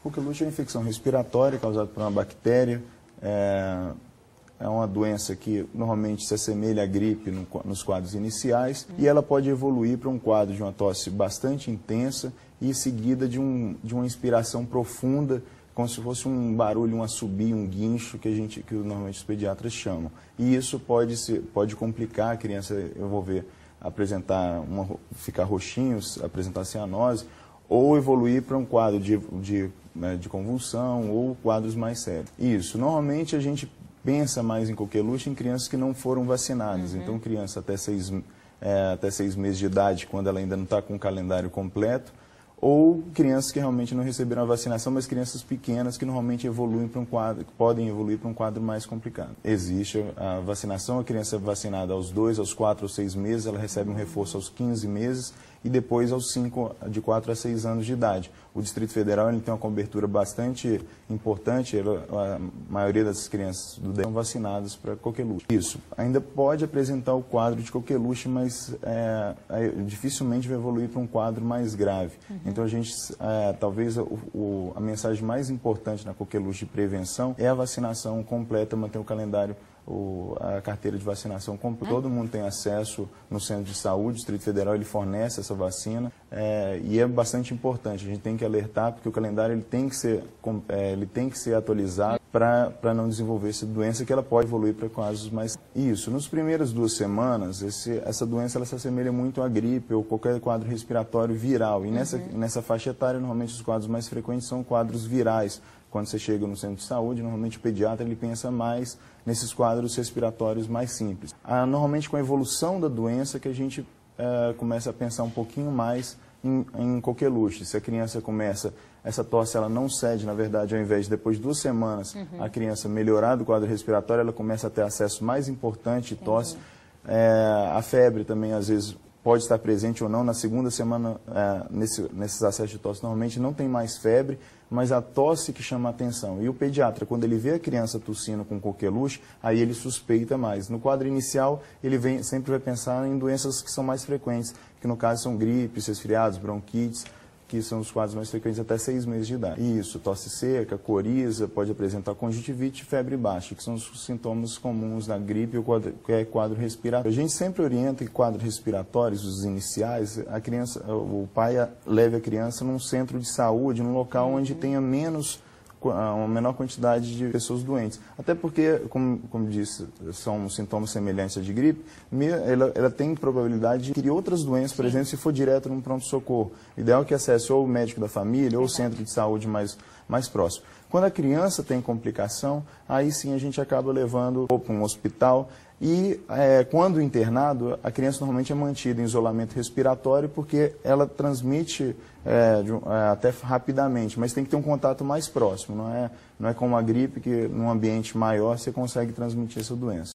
Coqueluche é uma infecção respiratória causada por uma bactéria. É uma doença que normalmente se assemelha à gripe nos quadros iniciais e ela pode evoluir para um quadro de uma tosse bastante intensa e seguida de uma inspiração profunda, como se fosse um barulho, um assobio, um guincho que normalmente os pediatras chamam. E isso pode complicar a criança ficar roxinho, apresentar cianose, ou evoluir para um quadro de convulsão ou quadros mais sérios. Isso, normalmente a gente pensa mais em coqueluche em crianças que não foram vacinadas. Então, criança até 6 meses de idade, quando ela ainda não está com o calendário completo, ou crianças que realmente não receberam a vacinação, mas crianças pequenas que normalmente podem evoluir para um quadro mais complicado. Existe a vacinação, a criança é vacinada aos 2, aos 4 ou 6 meses, ela recebe um reforço aos 15 meses e depois de 4 a 6 anos de idade. O Distrito Federal ele tem uma cobertura bastante importante, a maioria das crianças do DF são vacinadas para coqueluche. Isso, ainda pode apresentar o quadro de coqueluche, mas dificilmente vai evoluir para um quadro mais grave. Então, talvez a mensagem mais importante na coqueluche de prevenção é a vacinação completa, manter o calendário, a carteira de vacinação completa. Tem acesso no centro de saúde, o Distrito Federal ele fornece essa vacina e é bastante importante. A gente tem que alertar porque o calendário ele tem que ser atualizado para não desenvolver essa doença que ela pode evoluir para casos mais... Isso, nas primeiras 2 semanas, essa doença ela se assemelha muito à gripe ou qualquer quadro respiratório viral. E nessa faixa etária, normalmente os quadros mais frequentes são quadros virais. Quando você chega no centro de saúde, normalmente o pediatra ele pensa mais nesses quadros respiratórios mais simples. Normalmente com a evolução da doença que a gente começa a pensar um pouquinho mais em coqueluche. Se a criança essa tosse ela não cede, na verdade, ao invés de depois de 2 semanas a criança melhorar do quadro respiratório, ela começa a ter acesso mais importante, tosse. A febre também, às vezes, pode estar presente ou não. Na segunda semana, nesses acessos de tosse, normalmente não tem mais febre, mas a tosse que chama a atenção. E o pediatra, quando ele vê a criança tossindo com coqueluche, aí ele suspeita mais. No quadro inicial, ele sempre vai pensar em doenças que são mais frequentes, que no caso são gripes, resfriados, bronquites, que são os quadros mais frequentes até 6 meses de idade. Isso, tosse seca, coriza, pode apresentar conjuntivite e febre baixa, que são os sintomas comuns da gripe ou qualquer quadro respiratório. A gente sempre orienta que quadros respiratórios, os iniciais, o pai leve a criança num centro de saúde, num local onde tenha uma menor quantidade de pessoas doentes. Até porque, como disse, são sintomas semelhantes a de gripe, ela tem probabilidade de adquirir outras doenças, por exemplo, se for direto num pronto-socorro. O ideal é que acesse ou o médico da família ou o centro de saúde mais próximo. Quando a criança tem complicação, aí sim a gente acaba levando para um hospital e quando internado, a criança normalmente é mantida em isolamento respiratório porque ela transmite até rapidamente, mas tem que ter um contato mais próximo, não é como a gripe que num ambiente maior você consegue transmitir essa doença.